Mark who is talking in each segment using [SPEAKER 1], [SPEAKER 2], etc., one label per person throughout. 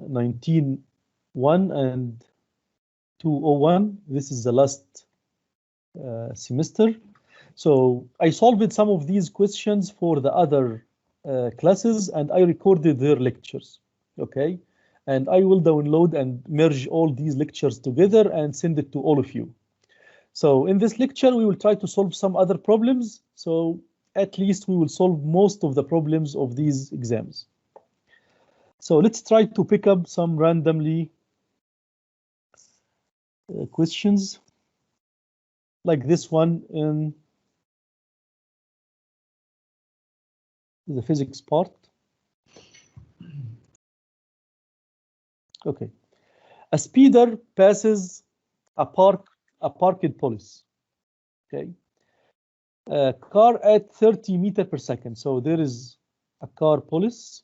[SPEAKER 1] 1901 and 201. This is the last semester. So I solved some of these questions for the other classes, and I recorded their lectures. Okay, and I will download and merge all these lectures together and send it to all of you. So in this lecture, we will try to solve some other problems. So at least we will solve most of the problems of these exams. So let's try to pick up some randomly questions like this one in the physics part. Okay, a speeder passes a parked police. Okay, a car at 30 meters per second. So there is a car police.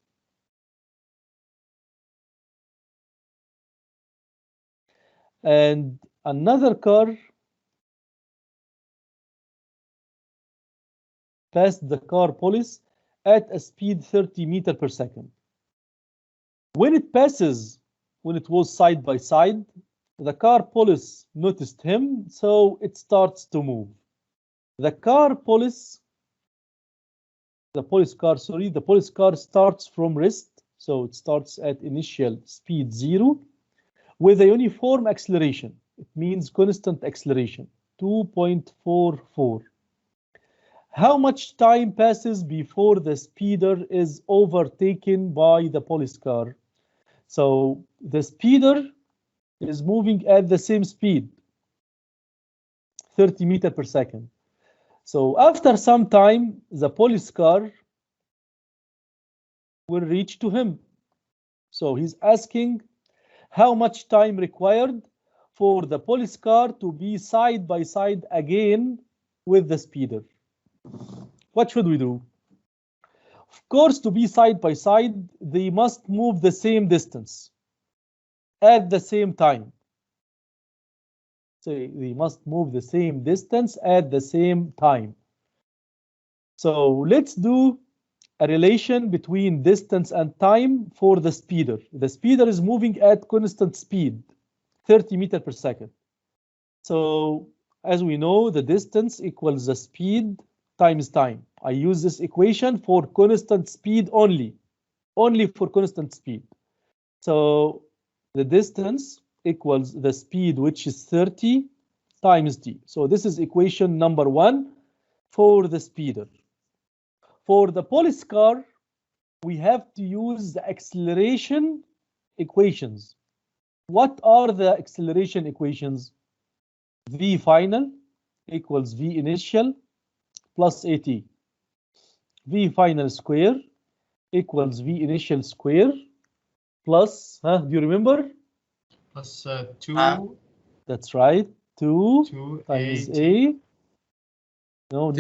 [SPEAKER 1] And another car passed the car police at a speed 30 meters per second. When it passes, when it was side by side, the car police noticed him, so it starts to move. The police car starts from rest, so it starts at initial speed 0 with a uniform acceleration. It means constant acceleration, 2.44. How much time passes before the speeder is overtaken by the police car? So the speeder is moving at the same speed, 30 meters per second. So after some time, the police car will reach to him. So he's asking how much time required for the police car to be side by side again with the speeder. What should we do? Of course, to be side by side, they must move the same distance at the same time. So they must move the same distance at the same time. So let's do a relation between distance and time for the speeder. The speeder is moving at constant speed, 30 meters per second. So as we know, the distance equals the speed times time. I use this equation for constant speed only for constant speed. So the distance equals the speed, which is 30 times t. So this is equation number 1 for the speeder. For the police car, we have to use the acceleration equations. What are the acceleration equations? V final equals V initial plus AT. V final square equals V initial square plus, do you remember?
[SPEAKER 2] Plus 2.
[SPEAKER 1] That's right, 2 times A. No,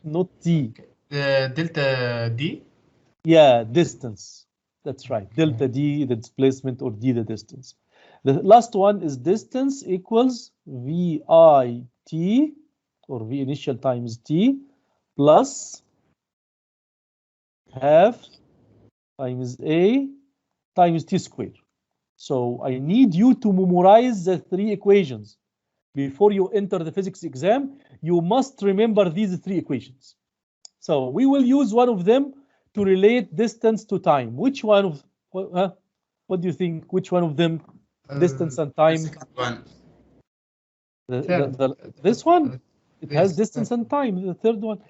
[SPEAKER 1] not T.
[SPEAKER 2] Okay. Delta D?
[SPEAKER 1] Yeah, distance. That's right. Okay. Delta D, the displacement, or D, the distance. The last one is distance equals VIT, or V initial times T, plus half times A times T squared. So I need you to memorize the 3 equations. Before you enter the physics exam, you must remember these 3 equations. So we will use one of them to relate distance to time. Which one of, what do you think? Which one of them, distance and time?
[SPEAKER 2] The second one.
[SPEAKER 1] This one, it has distance and time, the third one.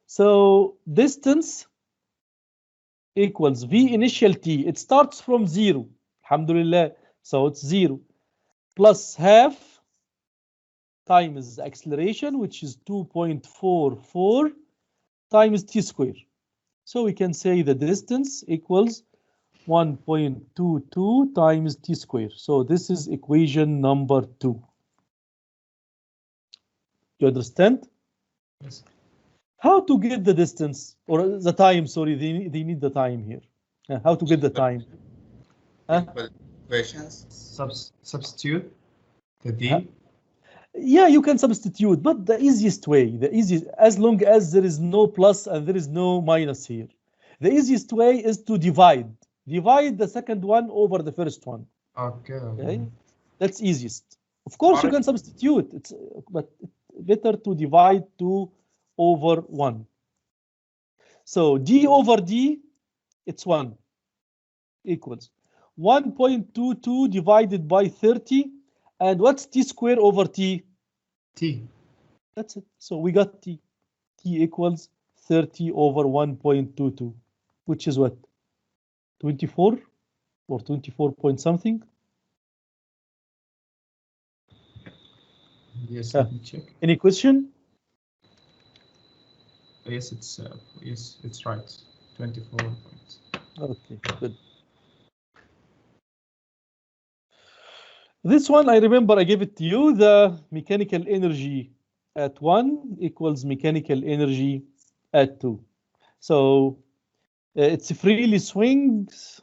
[SPEAKER 1] So distance equals V initial T. It starts from 0, alhamdulillah. So it's 0 plus half times acceleration, which is 2.44 times T squared. So we can say the distance equals 1.22 times T squared. So this is equation number 2. You understand?
[SPEAKER 2] Yes.
[SPEAKER 1] How to get the distance or the time? Sorry, they need the time here. How to get the time?
[SPEAKER 2] Equations. Substitute the D.
[SPEAKER 1] Yeah, you can substitute, but the easiest way, as long as there is no plus and there is no minus here, the easiest way is to divide divide the second one over the first one.
[SPEAKER 2] Okay.
[SPEAKER 1] Okay, that's easiest. Of course, you
[SPEAKER 2] Alright.
[SPEAKER 1] can substitute. But it's better to divide 2 over 1. So d over d, it's 1 equals 1.22 divided by 30. And what's t squared over t?
[SPEAKER 2] T.
[SPEAKER 1] That's it. So we got t. T equals 30 over 1.22, which is what? 24 or 24 point something?
[SPEAKER 2] Yes,
[SPEAKER 1] Yeah.
[SPEAKER 2] let me check.
[SPEAKER 1] Any question?
[SPEAKER 2] Yes, it's right. 24 points.
[SPEAKER 1] Okay, good. This one, I remember I gave it to you. The mechanical energy at 1 equals mechanical energy at 2. So it's freely swings.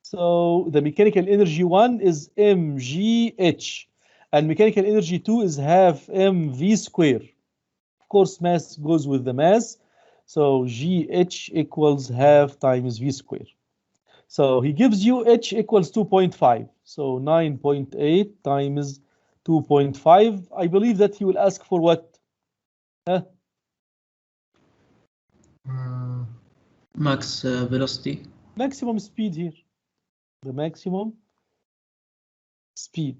[SPEAKER 1] So the mechanical energy 1 is mgh, and mechanical energy 2 is half mv square. Of course, mass goes with the mass. So gh equals half times v square. So he gives you h equals 2.5. So 9.8 times 2.5. I believe that he will ask for what? Huh?
[SPEAKER 3] Max velocity.
[SPEAKER 1] Maximum speed here. The maximum speed.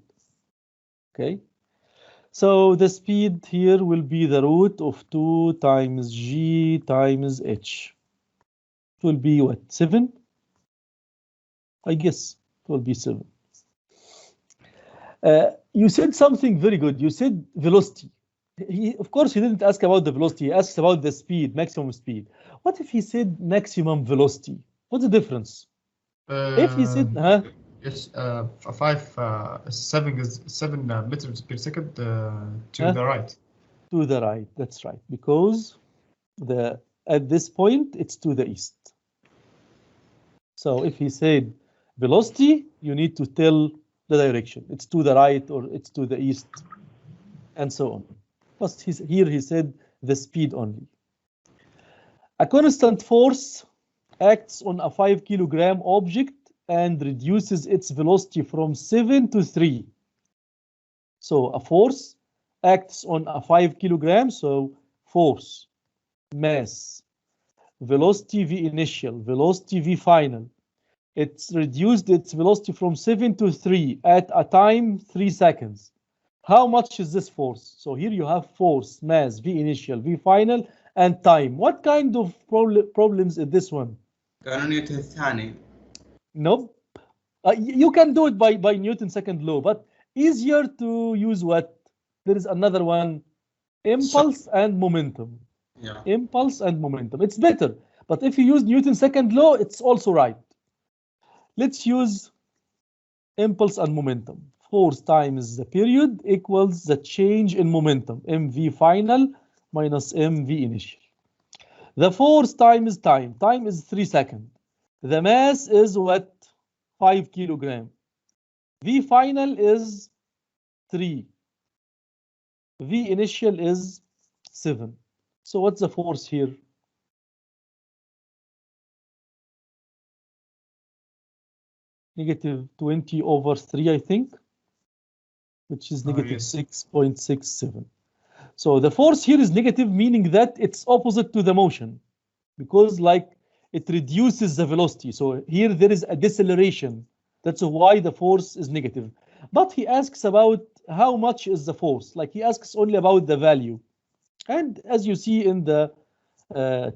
[SPEAKER 1] Okay. So the speed here will be the root of 2 times g times h. It will be what? 7? I guess it will be 7. You said something very good. You said velocity. Of course, he didn't ask about the velocity. He asks about the speed, maximum speed. What if he said maximum velocity? What's the difference? If he said,
[SPEAKER 2] Yes, 7 meters per second to
[SPEAKER 1] Huh?
[SPEAKER 2] the right.
[SPEAKER 1] To the right, that's right. Because at this point, it's to the east. So if he said velocity, you need to tell the direction. It's to the right or it's to the east, and so on. But here he said the speed only. A constant force acts on a 5 kilogram object and reduces its velocity from 7 to 3. So a force acts on a 5 kilogram, so force, mass, velocity v initial, velocity v final. It's reduced its velocity from 7 to 3 at a time 3 seconds. How much is this force? So here you have force, mass, v initial, v final, and time. What kind of problems is this one?
[SPEAKER 3] قانون نيوتن الثاني.
[SPEAKER 1] Nope. You can do it by Newton's second law, but easier to use what? There is another one, impulse and momentum.
[SPEAKER 3] Yeah.
[SPEAKER 1] Impulse and momentum. It's better, but if you use Newton's second law, it's also right. Let's use impulse and momentum. Force times the period equals the change in momentum, mv final minus mv initial. The force times time. Time is 3 seconds. The mass is what? 5 kilogram. V final is 3. V initial is 7. So what's the force here? Negative 20 over 3, I think, which is negative
[SPEAKER 2] Yes.
[SPEAKER 1] 6.67. So the force here is negative, meaning that it's opposite to the motion, because like it reduces the velocity. So here there is a deceleration. That's why the force is negative. But he asks about how much is the force. Like he asks only about the value. And as you see in the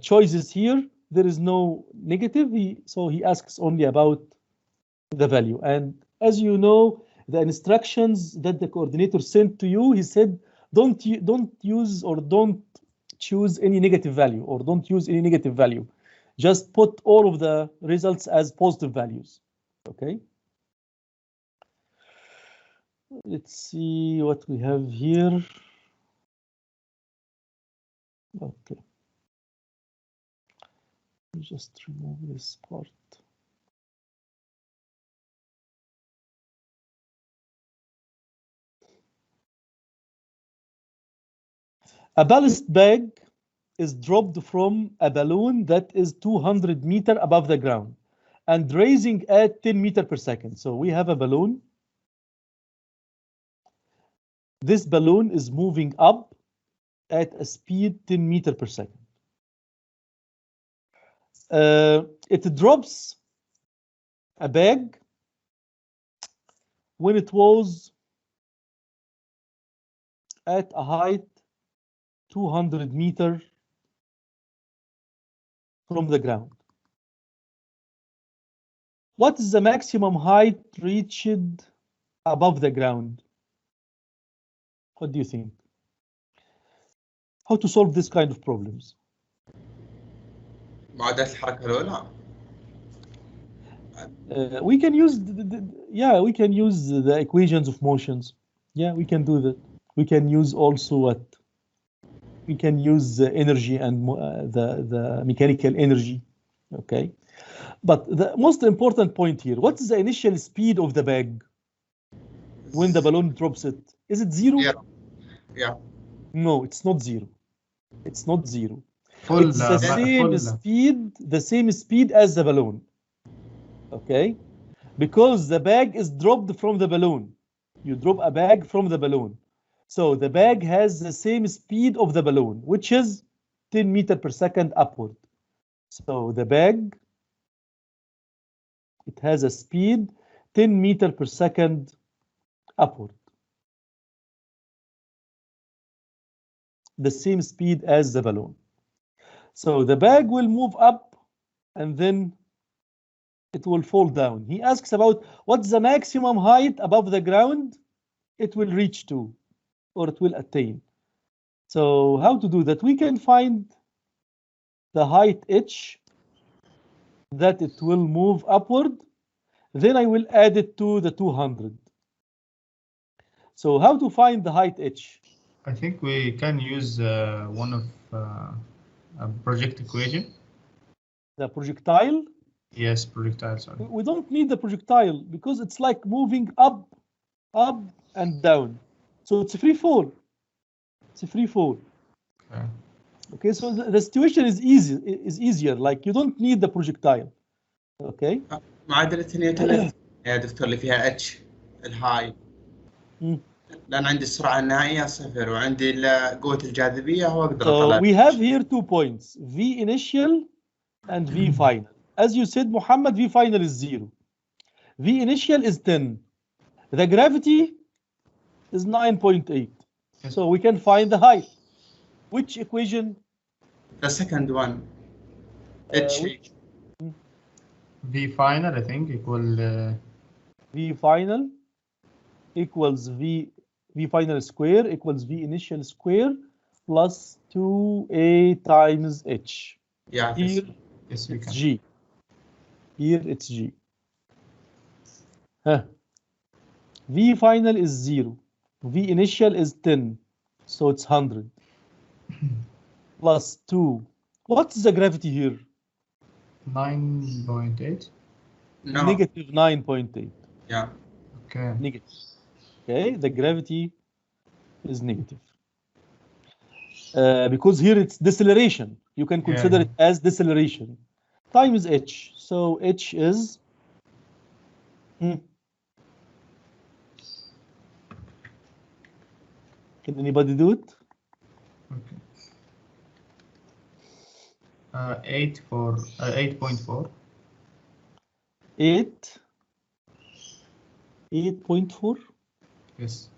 [SPEAKER 1] choices here, there is no negative. So he asks only about the value. And as you know, the instructions that the coordinator sent to you, he said, don't use or don't choose any negative value or don't use any negative value. Just put all of the results as positive values. Okay. Let's see what we have here. Okay. Just remove this part. A ballast bag is dropped from a balloon that is 200 meters above the ground. and raising at 10 meters per second. So we have a balloon. This balloon is moving up at a speed 10 meters per second. It drops a bag when it was at a height 200 meters from the ground. What is the maximum height reached above the ground? What do you think? How to solve this kind of problems?
[SPEAKER 3] معادلة الحركة الأولى.
[SPEAKER 1] We can use, we can use the equations of motions. Yeah, we can do that. We can use also what? We can use the energy and the mechanical energy. Okay. But the most important point here, what is the initial speed of the bag when the balloon drops it? Is it zero?
[SPEAKER 3] Yeah.
[SPEAKER 1] No, it's not zero. It's not zero.
[SPEAKER 2] Full,
[SPEAKER 1] It's the same speed as the balloon. Okay? Because the bag is dropped from the balloon. You drop a bag from the balloon. So the bag has the same speed of the balloon, which is 10 meters per second upward. So the bag, it has a speed 10 meters per second upward. The same speed as the balloon. So the bag will move up and then it will fall down. He asks about what's the maximum height above the ground it will reach to, or it will attain. So how to do that? We can find the height h that it will move upward. Then I will add it to the 200. So how to find the height h?
[SPEAKER 2] I think we can use one of a project equation.
[SPEAKER 1] The projectile?
[SPEAKER 2] Yes, projectile, sorry.
[SPEAKER 1] We don't need the projectile because it's like moving up and down. So it's a free fall. It's a free fall.
[SPEAKER 2] Okay.
[SPEAKER 1] Okay, so the situation is easier. Like you don't need the projectile. Okay.
[SPEAKER 3] معادلة نيوتن يا دكتور اللي فيها اتش الهاي. لأن عندي السرعة النهائية 0 وعندي قوة الجاذبية هو أقدر أطلع.
[SPEAKER 1] So we have here 2 points, V initial and V final. As you said, Muhammad, V final is 0. V initial is 10. The gravity is 9.8.
[SPEAKER 2] Yes.
[SPEAKER 1] So we can find the height. Which equation?
[SPEAKER 3] The second one. H.
[SPEAKER 2] V final, I think, equal.
[SPEAKER 1] V final equals V final square equals V initial square plus 2A times H.
[SPEAKER 3] Yeah.
[SPEAKER 1] Here
[SPEAKER 2] Yes, we
[SPEAKER 1] it's
[SPEAKER 2] can.
[SPEAKER 1] G. Here it's G. V final is 0. V initial is 10. So it's 100. Plus 2. What's the gravity here?
[SPEAKER 2] 9.8.
[SPEAKER 3] No.
[SPEAKER 1] Negative 9.8.
[SPEAKER 3] Yeah.
[SPEAKER 2] Okay.
[SPEAKER 1] Negative. Okay, the gravity is negative. Because here it's deceleration. You can consider it as deceleration. Times h. So h is Can anybody do it?
[SPEAKER 2] Okay. 8.4.
[SPEAKER 1] 8.4.
[SPEAKER 2] Yes.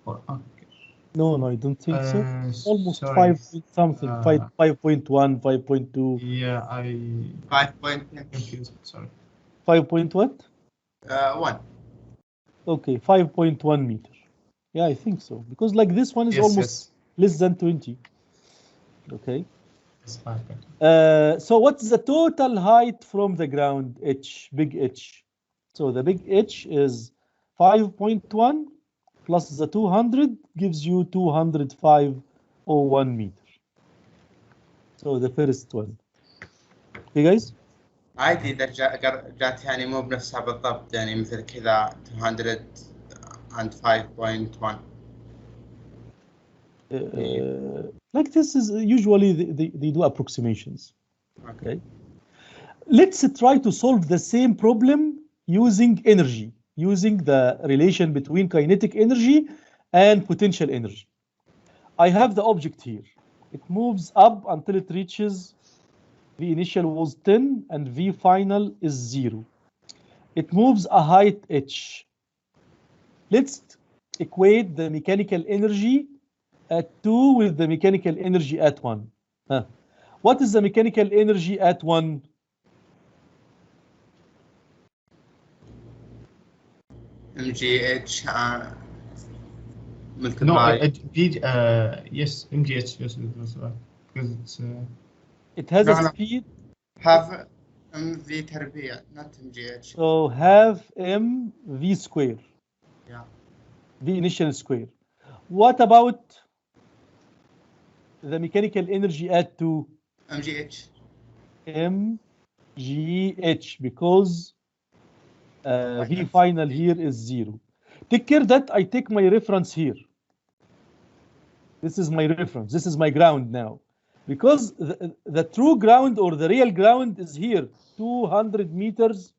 [SPEAKER 2] Or, okay.
[SPEAKER 1] No, I don't think so. Almost
[SPEAKER 2] sorry.
[SPEAKER 1] 5 something. 5.1, 5.2.
[SPEAKER 2] Yeah, I
[SPEAKER 3] 5.1.
[SPEAKER 2] confused. Sorry.
[SPEAKER 1] 5 point what?
[SPEAKER 3] 1.
[SPEAKER 1] Okay, 5.1 meter. Yeah, I think so. Because like this one is almost less than 20. Okay.
[SPEAKER 2] Yes, 5.
[SPEAKER 1] So what's the total height from the ground? H, big H. So the big H is 5.1 plus the 200 gives you 205.01 meter. So the first one. Okay, guys?
[SPEAKER 3] عادي إذا جات يعني مو بنفسها بالضبط يعني مثل كذا 200 and 5.1.
[SPEAKER 1] Like this is usually they do approximations.
[SPEAKER 3] Okay.
[SPEAKER 1] Let's try to solve the same problem using energy, using the relation between kinetic energy and potential energy. I have the object here. It moves up until it reaches V initial was 10 and V final is 0. It moves a height h. Let's equate the mechanical energy at 2 with the mechanical energy at 1. What is the mechanical energy at 1?
[SPEAKER 3] MGH
[SPEAKER 2] No,
[SPEAKER 3] multiplied.
[SPEAKER 2] yes, MGH, yes, that's right. Because it's
[SPEAKER 1] It has
[SPEAKER 3] No,
[SPEAKER 1] a
[SPEAKER 3] no.
[SPEAKER 1] speed,
[SPEAKER 3] Have MV تربيع, not MGH.
[SPEAKER 1] so half m v square,
[SPEAKER 3] Yeah.
[SPEAKER 1] v initial square. What about the mechanical energy at 2?
[SPEAKER 3] MGH.
[SPEAKER 1] mgh, because v final here is 0. Take care that I take my reference here. This is my reference. This is my ground now. Because the true ground or the real ground is here, 200 meters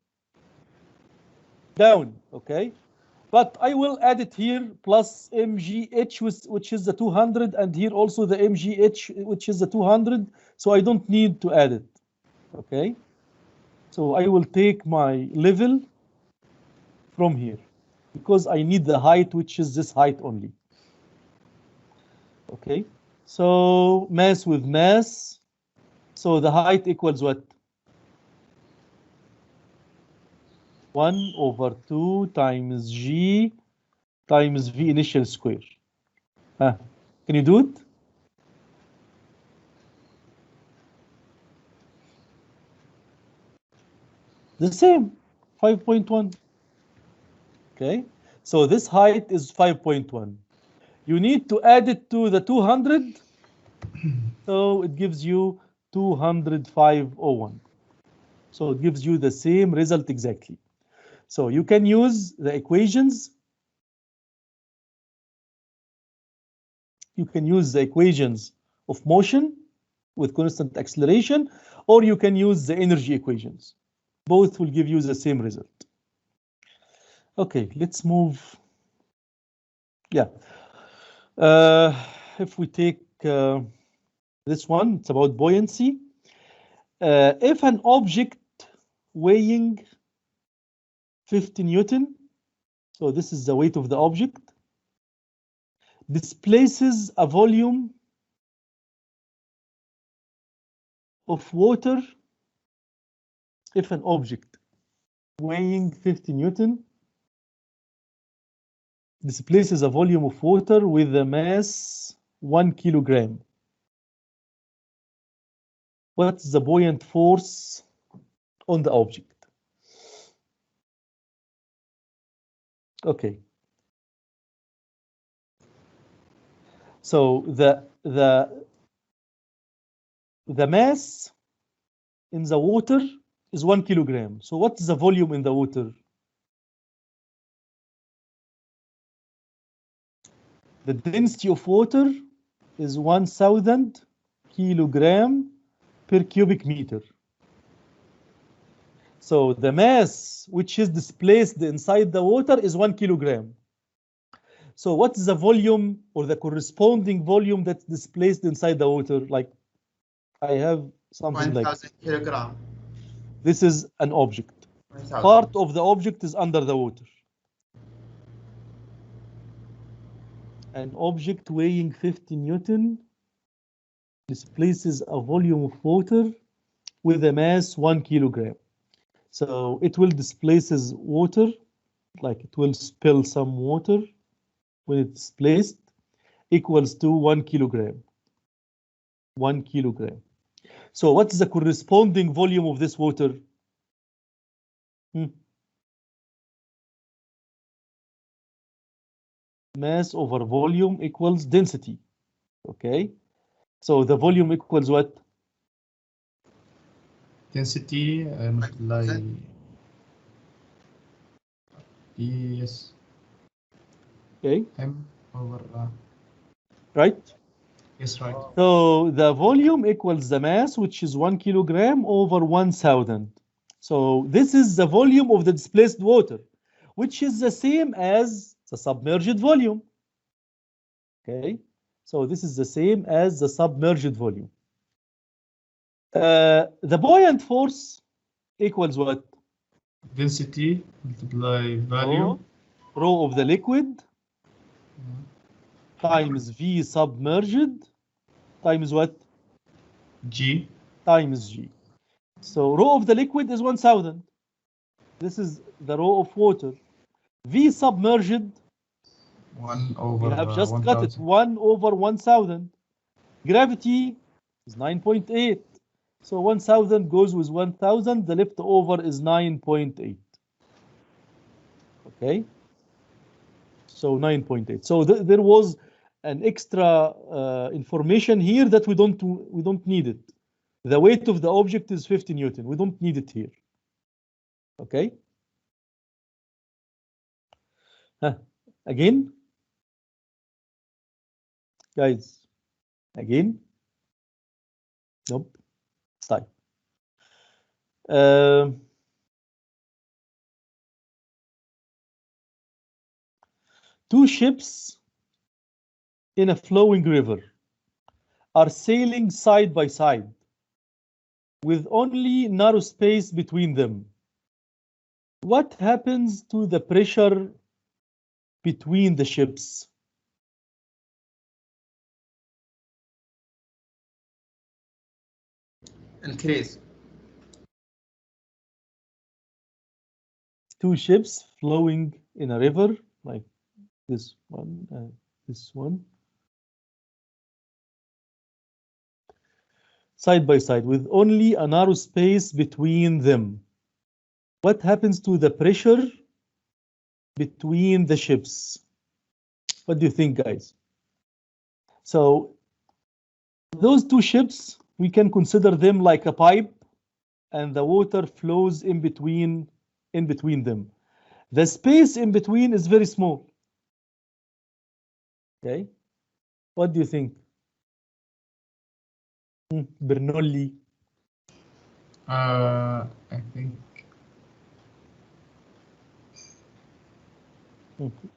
[SPEAKER 1] down, okay? But I will add it here plus mgh, which is the 200, and here also the mgh, which is the 200. So I don't need to add it, okay? So I will take my level from here because I need the height, which is this height only. Okay, so mass with mass. So the height equals what? 1/2 times g times v initial square. Can you do it? The same, 5.1. Okay, so this height is 5.1. You need to add it to the 200, so it gives you 205.01. So it gives you the same result exactly. So you can use the equations. You can use the equations of motion with constant acceleration, or you can use the energy equations. Both will give you the same result. Okay, let's move. Yeah. If we take this one, it's about buoyancy. If an object weighing 50 Newton, so this is the weight of the object, displaces a volume of water, if an object weighing 50 Newton displaces a volume of water with a mass 1 kilogram, what's the buoyant force on the object? Okay. So the mass in the water is 1 kilogram. So what's the volume in the water? The density of water is 1,000 kilogram per cubic meter. So the mass which is displaced inside the water is 1 kilogram. So what's the volume or the corresponding volume that's displaced inside the water? Like I have something like
[SPEAKER 3] 1,000 kilogram.
[SPEAKER 1] this is an object.
[SPEAKER 3] 1,000.
[SPEAKER 1] Part of the object is under the water. An object weighing 50 Newton displaces a volume of water with a mass 1 kilogram. So it will displaces water, like it will spill some water when it's placed, equals to 1 kilogram. 1 kilogram. So what's the corresponding volume of this water? Mass over volume equals density. Okay. So the volume equals what?
[SPEAKER 2] density multiply. Yes.
[SPEAKER 1] Okay.
[SPEAKER 2] M over
[SPEAKER 1] Right.
[SPEAKER 2] Yes, right.
[SPEAKER 1] So the volume equals the mass, which is 1 kilogram over 1,000. So this is the volume of the displaced water, which is the same as the submerged volume. Okay, so this is the same as the submerged volume. The buoyant force equals what?
[SPEAKER 2] Density multiply volume.
[SPEAKER 1] Rho of the liquid times V submerged times what?
[SPEAKER 2] G.
[SPEAKER 1] Times G. So rho of the liquid is 1,000. This is the rho of water. V submerged,
[SPEAKER 2] 1 over
[SPEAKER 1] we have just
[SPEAKER 2] 1,000.
[SPEAKER 1] got it, 1 over 1,000. Gravity is 9.8. So 1,000 goes with 1,000. The leftover is 9.8. Okay. So 9.8. So there was an extra information here that we don't need it. The weight of the object is 50 Newton. We don't need it here. Okay. Again, guys. Again. Nope. Type. Two ships in a flowing river are sailing side by side with only narrow space between them. What happens to the pressure between the ships?
[SPEAKER 3] Increase.
[SPEAKER 1] Two ships flowing in a river, like this one and this one, side by side with only a narrow space between them. What happens to the pressure between the ships? What do you think, guys? So those two ships, we can consider them like a pipe, and the water flows in between them. The space in between is very small. Okay, what do you think? Bernoulli.
[SPEAKER 2] I think.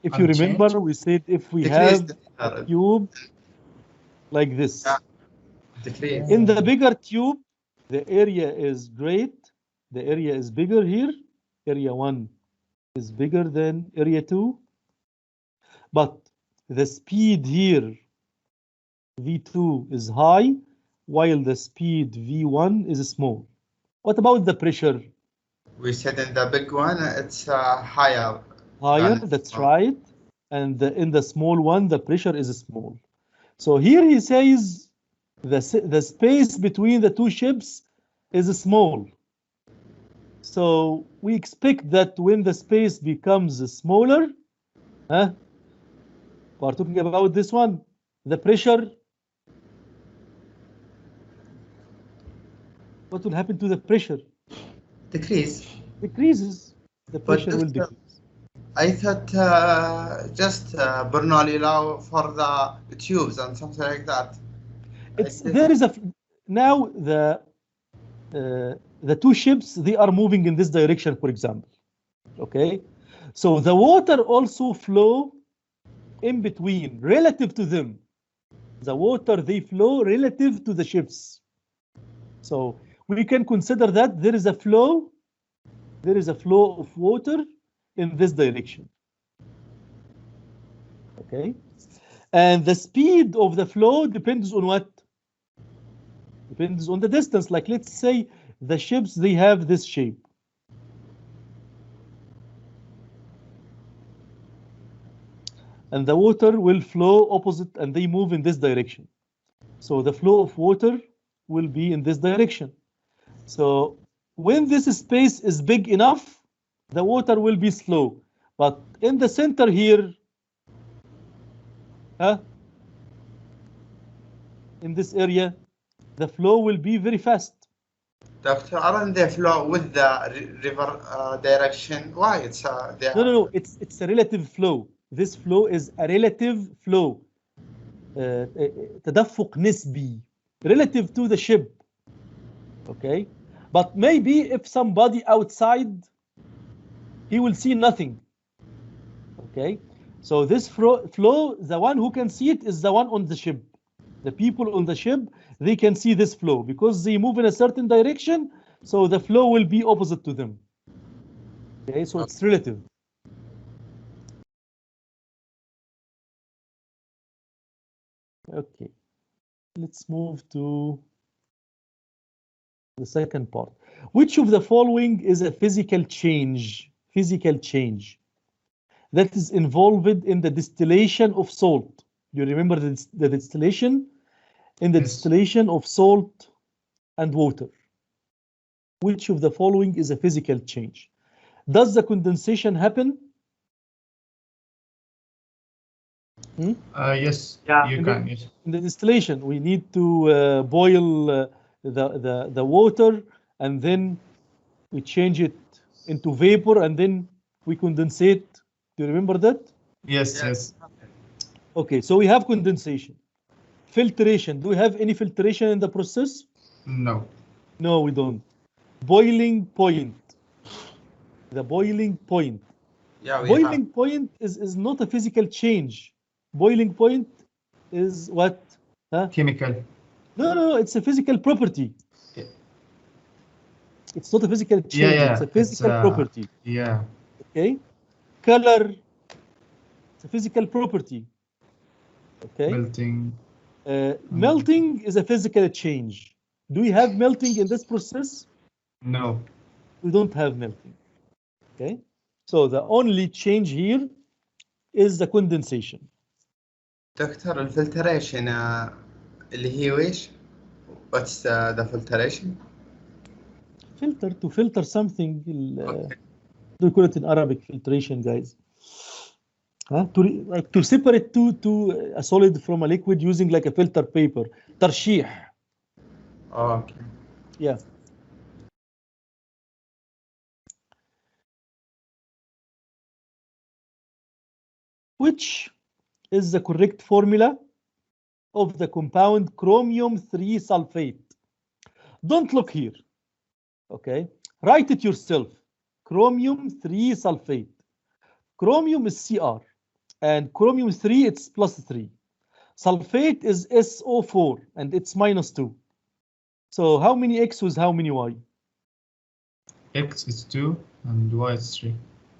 [SPEAKER 1] If you remember, we said if we have a tube like this, in the bigger tube, the area is great. The area is bigger here. Area 1 is bigger than area 2. But the speed here, V2, is high, while the speed V1 is small. What about the pressure?
[SPEAKER 3] We said in the big one, it's higher.
[SPEAKER 1] Higher, that's right. And in the small one, the pressure is small. So here he says the space between the two ships is small. So we expect that when the space becomes smaller, we're talking about this one, the pressure. What will happen to the pressure?
[SPEAKER 3] Decreases.
[SPEAKER 1] The pressure will decrease.
[SPEAKER 3] I thought just Bernoulli law for the tubes and something like that.
[SPEAKER 1] There is now the two ships, they are moving in this direction, for example. Okay, so the water also flow in between, relative to them. The water, they flow relative to the ships. So we can consider that there is a flow of water in this direction. Okay, and the speed of the flow depends on what? Depends on the distance. Like, let's say the ships, they have this shape. And the water will flow opposite, and they move in this direction. So the flow of water will be in this direction. So when this space is big enough, the water will be slow. But in the center here, in this area, the flow will be very fast.
[SPEAKER 3] Doctor, aren't they flow with the river direction? Why? It's
[SPEAKER 1] No. It's a relative flow. This flow is a relative flow. تدفق نسبي relative to the ship. Okay, but maybe if somebody outside, he will see nothing. Okay, so this flow, the one who can see it is the one on the ship. The people on the ship, they can see this flow because they move in a certain direction, so the flow will be opposite to them. Okay, so it's relative. Okay, let's move to the second part. Which of the following is a physical change that is involved in the distillation of salt? You remember the distillation? In the distillation of salt and water. Which of the following is a physical change? Does the condensation happen?
[SPEAKER 2] Yes,
[SPEAKER 3] Yeah.
[SPEAKER 2] you can. Yes.
[SPEAKER 1] In the distillation, we need to boil the water, and then we change it into vapor, and then we condensate. Do you remember that?
[SPEAKER 2] Yes, yes.
[SPEAKER 1] Okay, so we have condensation. Filtration. Do we have any filtration in the process?
[SPEAKER 2] No.
[SPEAKER 1] No, we don't. Boiling point. The boiling point.
[SPEAKER 3] Yeah, we
[SPEAKER 1] Boiling point is not a physical change. Boiling point is what? Huh?
[SPEAKER 2] Chemical.
[SPEAKER 1] No, it's a physical property.
[SPEAKER 2] Yeah.
[SPEAKER 1] It's not a physical change.
[SPEAKER 2] Yeah,
[SPEAKER 1] It's a physical property.
[SPEAKER 2] Yeah.
[SPEAKER 1] Okay. Color. It's a physical property. Okay.
[SPEAKER 2] Melting.
[SPEAKER 1] Melting is a physical change. Do we have melting in this process?
[SPEAKER 2] No.
[SPEAKER 1] We don't have melting. Okay. So the only change here is the condensation.
[SPEAKER 3] دكتور الفلتريشن اللي هي ويش؟ What's the filtration?
[SPEAKER 1] Filter, to filter something.
[SPEAKER 3] Okay.
[SPEAKER 1] We call it in Arabic filtration, guys. To separate a solid from a liquid using like a filter paper. ترشيح.
[SPEAKER 3] Okay.
[SPEAKER 1] Yeah. Which is the correct formula of the compound chromium 3 sulfate? Don't look here. Okay, write it yourself. Chromium 3 sulfate. Chromium is Cr, and chromium 3 it's +3. Sulfate is SO4, and it's -2. So how many X with how many Y?
[SPEAKER 2] X is 2 and Y is 3.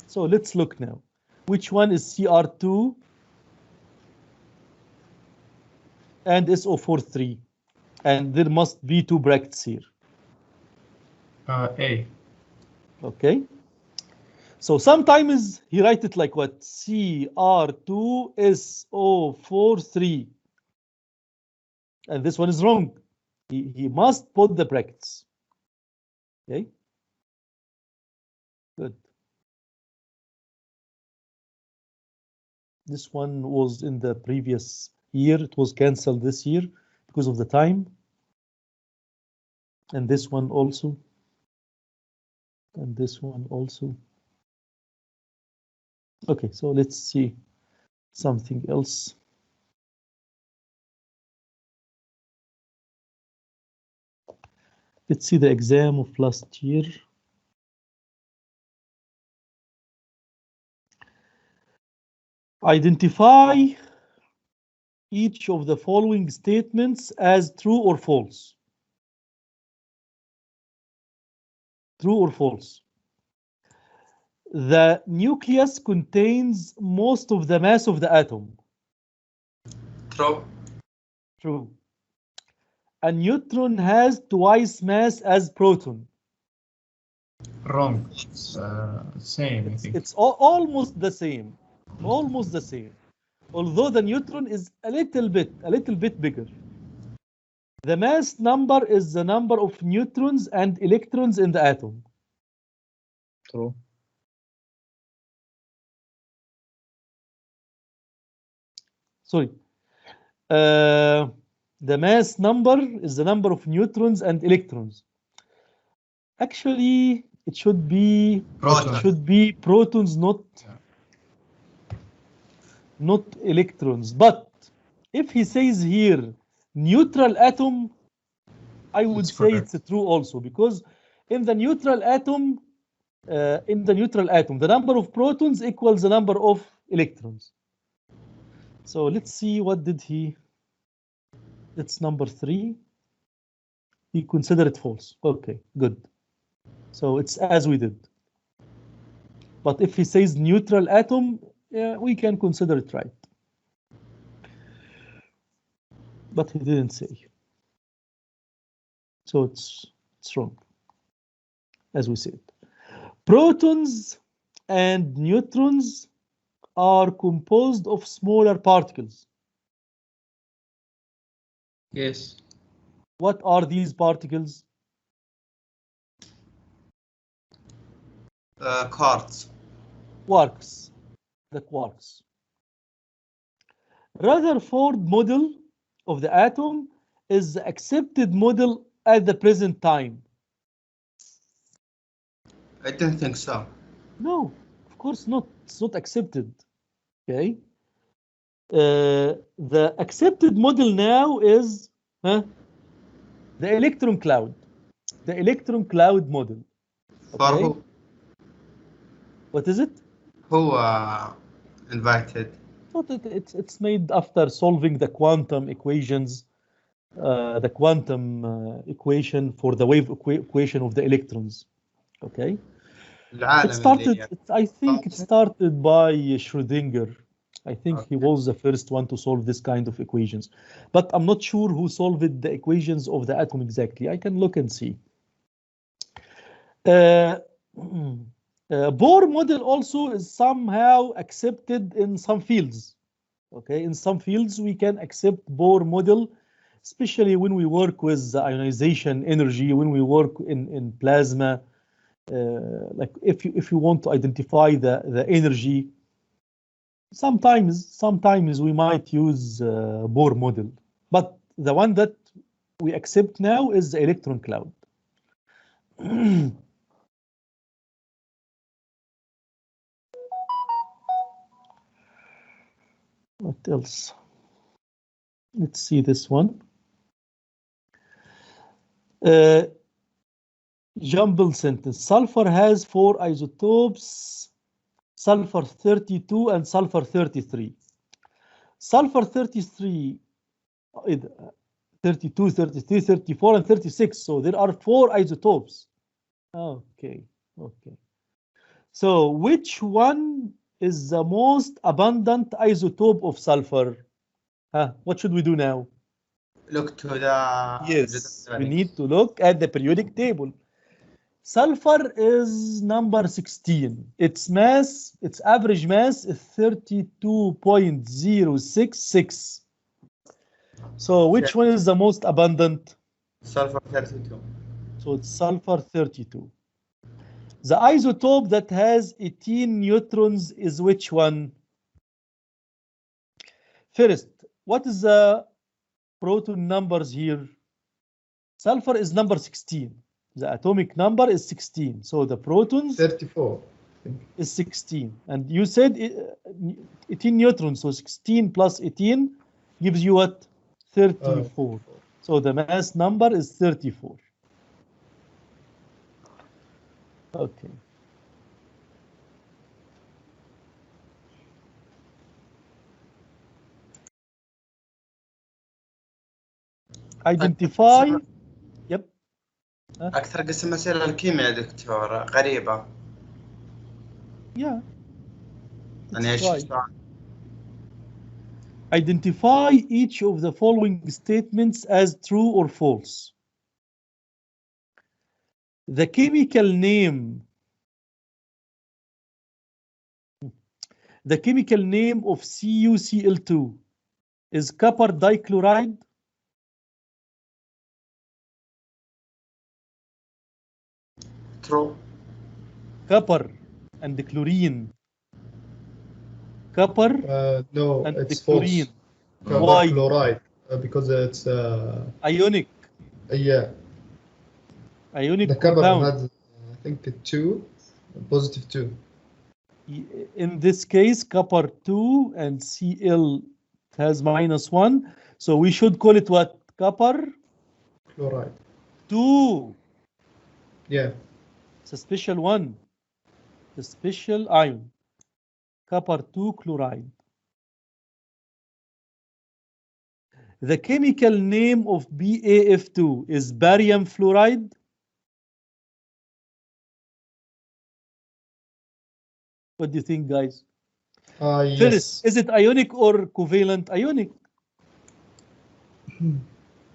[SPEAKER 1] So let's look now. Which one is Cr2 and SO4 3? And there must be 2 brackets here.
[SPEAKER 2] A.
[SPEAKER 1] Okay. So sometimes he write it like what? Cr2 SO4 3. And this one is wrong. He must put the brackets. Okay. Good. This one was in the previous year. It was cancelled this year because of the time. And this one also. And this one also. Okay, so let's see something else. Let's see the exam of last year. Identify each of the following statements as true or false. True or false? The nucleus contains most of the mass of the atom.
[SPEAKER 3] True.
[SPEAKER 1] True. A neutron has twice mass as proton.
[SPEAKER 2] Wrong. It's same, I think.
[SPEAKER 1] It's almost the same. Almost the same. Although the neutron is a little bit bigger. The mass number is the number of neutrons and electrons in the atom.
[SPEAKER 4] True.
[SPEAKER 1] Sorry. The mass number is the number of neutrons and electrons. Actually, it should be protons, not electrons. But If he says here neutral atom, I would
[SPEAKER 2] It's
[SPEAKER 1] say
[SPEAKER 2] correct.
[SPEAKER 1] it's true also, because in the neutral atom, the number of protons equals the number of electrons. So let's see, what did he? It's number 3. He considered it false. Okay, good. So it's as we did. But if he says neutral atom, yeah, we can consider it right. But he didn't say. So it's wrong, as we said. Protons and neutrons are composed of smaller particles.
[SPEAKER 3] Yes.
[SPEAKER 1] What are these particles?
[SPEAKER 3] Quartz.
[SPEAKER 1] Quarks. The quarks. Rutherford model of the atom is the accepted model at the present time.
[SPEAKER 3] I don't think so.
[SPEAKER 1] No, of course not. It's not accepted. Okay. The accepted model now is the electron cloud. The electron cloud model.
[SPEAKER 3] For
[SPEAKER 1] Okay.
[SPEAKER 3] who?
[SPEAKER 1] What is it?
[SPEAKER 3] Who invited?
[SPEAKER 1] It's made after solving the quantum equations, the quantum equation for the wave equation of the electrons. Okay.
[SPEAKER 3] العالم
[SPEAKER 1] It started.
[SPEAKER 3] اللي
[SPEAKER 1] I think it started by Schrödinger. I think he
[SPEAKER 3] Okay.
[SPEAKER 1] was the first one to solve this kind of equations, but I'm not sure who solved the equations of the atom exactly. I can look and see. Bohr model also is somehow accepted in some fields. Okay, in some fields we can accept Bohr model, especially when we work with the ionization energy, when we work in plasma. Like if you want to identify the energy, sometimes we might use Bohr model, but the one that we accept now is the electron cloud. What else? Let's see this one. Jumble sentence. Sulfur has 4 isotopes, sulfur 32 and sulfur 33. Sulfur 33, 32, 33, 34, and 36. So there are 4 isotopes. Okay. So which one is the most abundant isotope of sulfur? What should we do now?
[SPEAKER 3] Look to the...
[SPEAKER 1] Yes, we need to look at the periodic table. Sulfur is number 16. Its average mass is 32.066. So which one is the most abundant?
[SPEAKER 3] Sulfur 32.
[SPEAKER 1] So it's sulfur 32. The isotope that has 18 neutrons is which one? First, what is the proton numbers here? Sulfur is number 16. The atomic number is 16. So the protons
[SPEAKER 4] 34
[SPEAKER 1] is 16. And you said 18 neutrons. So 16 plus 18 gives you what? 34. So the mass number is 34. Okay. Identify. Yep.
[SPEAKER 3] أكثر قسم أسئلة الكيمياء دكتور غريبة.
[SPEAKER 1] Yeah.
[SPEAKER 3] يعني إيش السؤال؟
[SPEAKER 1] Identify each of the following statements as true or false. The chemical name of CuCl2 is copper dichloride.
[SPEAKER 3] True.
[SPEAKER 1] Copper and the chlorine. Copper
[SPEAKER 4] no,
[SPEAKER 1] and
[SPEAKER 4] it's
[SPEAKER 1] the chlorine.
[SPEAKER 4] false. Copper
[SPEAKER 1] Why?
[SPEAKER 4] chloride, because it's
[SPEAKER 1] Ionic.
[SPEAKER 4] yeah.
[SPEAKER 1] Ionic
[SPEAKER 4] The copper
[SPEAKER 1] compound.
[SPEAKER 4] has I think positive 2.
[SPEAKER 1] In this case, copper 2 and Cl has -1. So we should call it what? Copper
[SPEAKER 4] Chloride.
[SPEAKER 1] 2.
[SPEAKER 4] Yeah.
[SPEAKER 1] It's a special one. The special ion. Copper 2 chloride. The chemical name of BaF2 is barium fluoride. What do you think, guys?
[SPEAKER 4] Yes.
[SPEAKER 1] First, is it ionic or covalent? Ionic.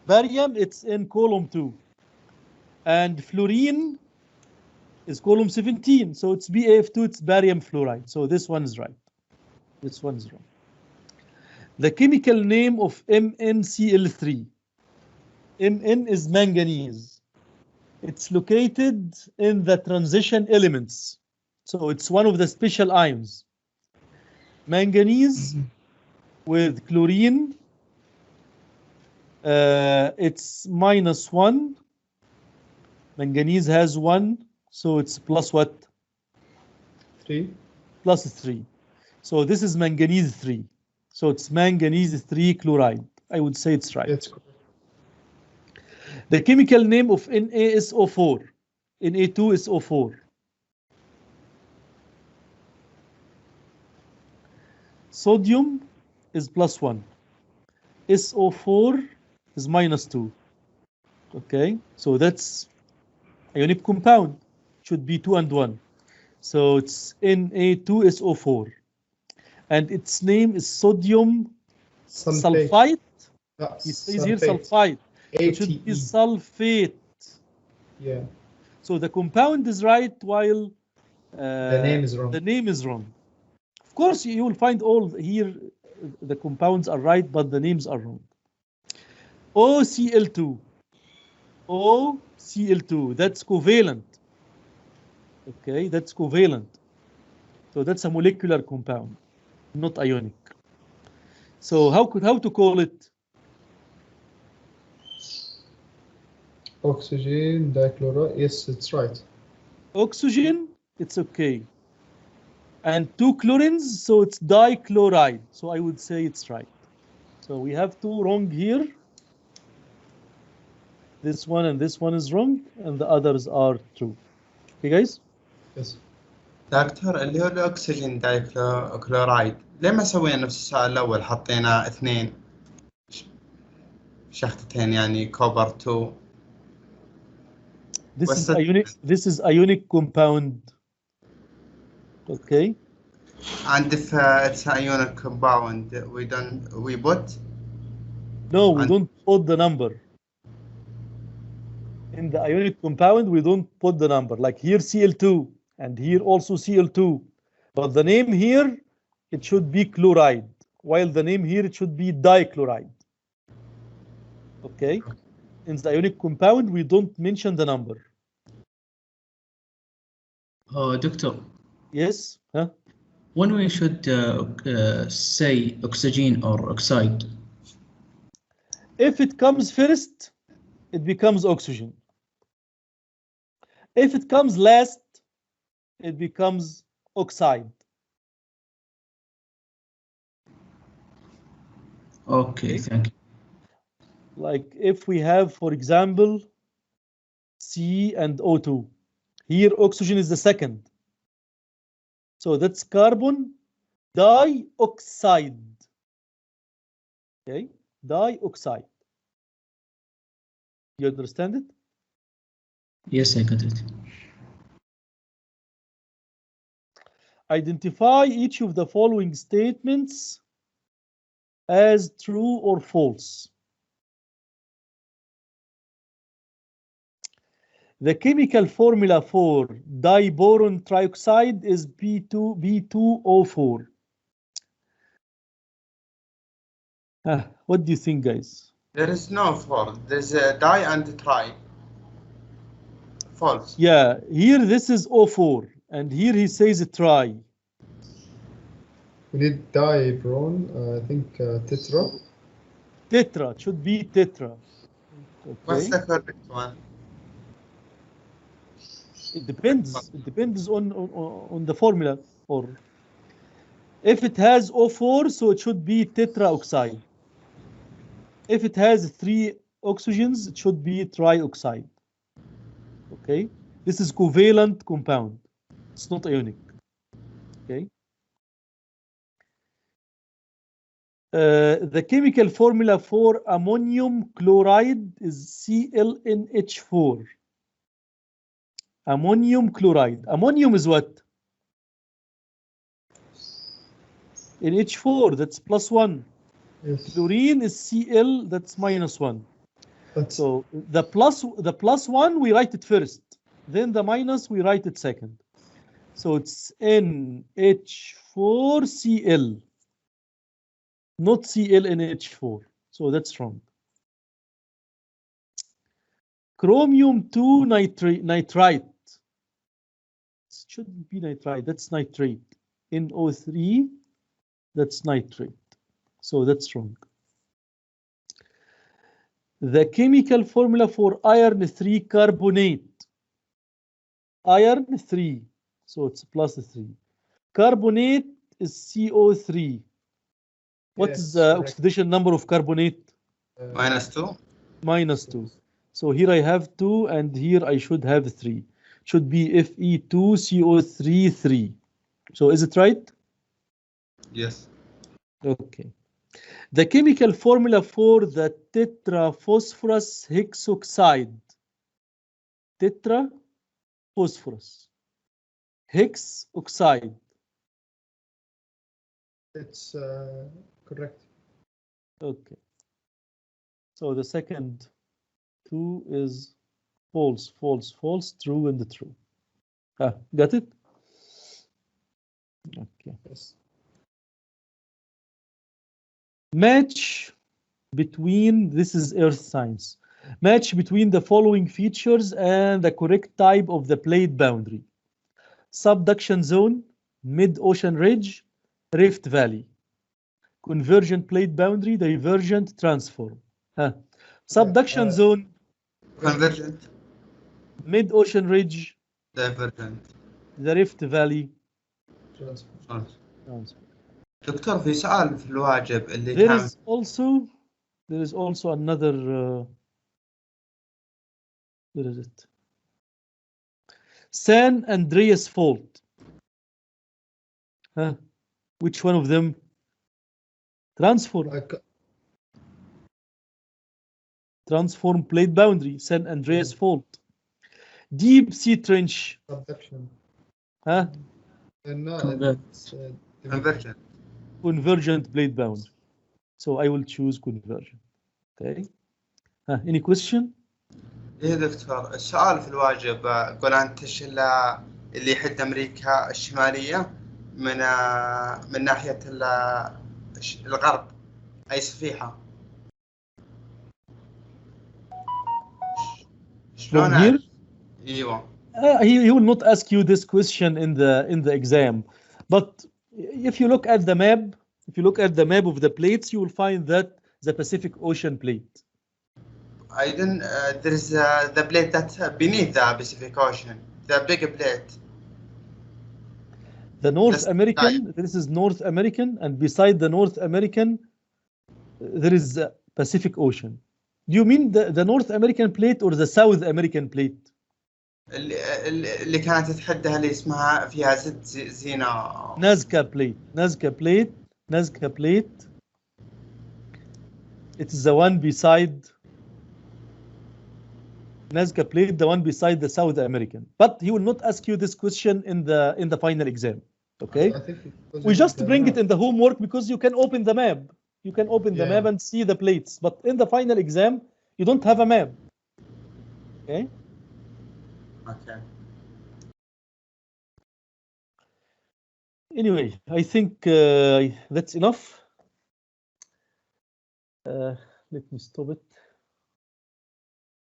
[SPEAKER 1] Barium, it's in column 2. And fluorine is column 17. So it's BaF2, it's barium fluoride. So this one is right. This one's wrong. The chemical name of MnCl3. Mn is manganese. It's located in the transition elements. So it's one of the special ions. Manganese with chlorine. It's -1. Manganese has 1. So it's plus what?
[SPEAKER 4] 3.
[SPEAKER 1] Plus 3. So this is manganese 3. So it's manganese 3 chloride. I would say it's right.
[SPEAKER 4] That's correct.
[SPEAKER 1] The chemical name of NaSO4. Na2SO4. Sodium is +1. SO4 is -2. Okay, so that's ionic compound. Should be 2 and 1. So it's Na2SO4. And its name is sodium sulfite. It says here sulfite. It should be sulfate.
[SPEAKER 4] Yeah.
[SPEAKER 1] So the compound is right while
[SPEAKER 4] The name is wrong.
[SPEAKER 1] The name is wrong. Of course, you will find all here the compounds are right, but the names are wrong. OCl2. OCl2. That's covalent. Okay, that's covalent. So that's a molecular compound, not ionic. So how to call it?
[SPEAKER 4] Oxygen dichloride. Yes, it's right.
[SPEAKER 1] Oxygen, it's okay. And 2 chlorines, so it's dichloride. So I would say it's right. So we have 2 wrong here. This one and this one is wrong, and the others are true. Okay, guys?
[SPEAKER 4] Yes.
[SPEAKER 3] دكتور اللي هو الأكسجين دايكلورايد ليه ما سوينا نفس السؤال الأول حطينا 2 شحطتين يعني كوبر 2.
[SPEAKER 1] This is ionic compound. Okay.
[SPEAKER 3] And if it's ionic compound, we put?
[SPEAKER 1] No, we don't put the number. In the ionic compound, we don't put the number. Like here Cl2 and here also Cl2. But the name here, it should be chloride. While the name here, it should be dichloride. Okay. In the ionic compound, we don't mention the number.
[SPEAKER 5] Oh, Doctor.
[SPEAKER 1] Yes? Huh?
[SPEAKER 5] When we should say oxygen or oxide?
[SPEAKER 1] If it comes first, it becomes oxygen. If it comes last, it becomes oxide.
[SPEAKER 5] Okay, thank you.
[SPEAKER 1] Like if we have, for example, C and O2. Here, oxygen is the second. So that's carbon dioxide. Okay, dioxide. You understand it?
[SPEAKER 5] Yes, I got it.
[SPEAKER 1] Identify each of the following statements as true or false. The chemical formula for diboron trioxide is B2O4. What do you think, guys?
[SPEAKER 3] There is no false. There's a di and tri. False.
[SPEAKER 1] Yeah, here this is O4, and here he says tri.
[SPEAKER 4] We need dibron. I think tetra.
[SPEAKER 1] Tetra, it should be tetra. Okay.
[SPEAKER 3] What's the correct one?
[SPEAKER 1] It depends. It depends on the formula. Or If it has O4, so it should be tetraoxide. If it has 3 oxygens, it should be trioxide. Okay, this is covalent compound. It's not ionic. Okay. The chemical formula for ammonium chloride is ClNH4. Ammonium chloride. Ammonium is what? NH4, that's +1.
[SPEAKER 4] Yes.
[SPEAKER 1] Chlorine is Cl, that's -1.
[SPEAKER 4] That's
[SPEAKER 1] So the +1 we write it first, then the minus we write it second. So it's NH4Cl, not ClNH4. So that's wrong. Chromium 2 nitrite. It shouldn't be nitrite, that's nitrate. NO3, that's nitrate. So that's wrong. The chemical formula for iron 3 carbonate. Iron 3, so it's +3. Carbonate is CO3. What is
[SPEAKER 4] Yes,
[SPEAKER 1] the
[SPEAKER 4] correct.
[SPEAKER 1] oxidation number of carbonate?
[SPEAKER 3] -2.
[SPEAKER 1] -2. So here I have 2 and here I should have 3. Should be Fe2CO3 3. So is it right?
[SPEAKER 3] Yes.
[SPEAKER 1] Okay. The chemical formula for the tetraphosphorus hexoxide. Tetraphosphorus hexoxide.
[SPEAKER 4] it's correct.
[SPEAKER 1] Okay. So the second 2 is false, false, false, true, and true. Got it? Okay.
[SPEAKER 4] Yes.
[SPEAKER 1] Match between, this is earth science, match between the following features and the correct type of the plate boundary. Subduction zone, mid-ocean ridge, rift valley. Convergent plate boundary, divergent transform. Subduction zone,
[SPEAKER 3] Convergent.
[SPEAKER 1] mid-ocean ridge,
[SPEAKER 3] Divergent.
[SPEAKER 1] the rift valley.
[SPEAKER 4] Transfer.
[SPEAKER 1] Transform.
[SPEAKER 3] دكتور في سؤال في الواجب اللي
[SPEAKER 1] There
[SPEAKER 3] كان
[SPEAKER 1] is also another where is it? San Andreas fault. Which one of them? Transform. Transform plate boundary. San Andreas fault. Deep sea trench.
[SPEAKER 4] Subduction.
[SPEAKER 5] Convergent.
[SPEAKER 4] It's
[SPEAKER 3] convergent.
[SPEAKER 1] Convergent plate boundary. So I will choose convergent. Okay. Any question?
[SPEAKER 3] إيه دكتور السؤال في الواجب جولان تشيلا اللي يحد أمريكا الشمالية من ناحية الغرب أي صفيحة شلون
[SPEAKER 1] From here?
[SPEAKER 3] أيوة
[SPEAKER 1] He will not ask you this question in the exam, but if you look at the map, of the plates, you will find that the Pacific Ocean plate.
[SPEAKER 3] Aiden, there is the plate that beneath the Pacific Ocean, the bigger plate.
[SPEAKER 1] The North American, this is North American, and beside the North American, there is the Pacific Ocean. Do you mean the North American plate or the South American plate?
[SPEAKER 3] اللي كانت تحدها اللي اسمها فيها زينة.
[SPEAKER 1] Nazca plate. It is the one beside Nazca plate, the one beside the South American. But he will not ask you this question in the final exam. Okay? We just bring it in the homework because you can open the map. You can open the map and see the plates. But in the final exam, you don't have a map. Okay?
[SPEAKER 3] Okay.
[SPEAKER 1] Anyway, I think that's enough. Let me stop it.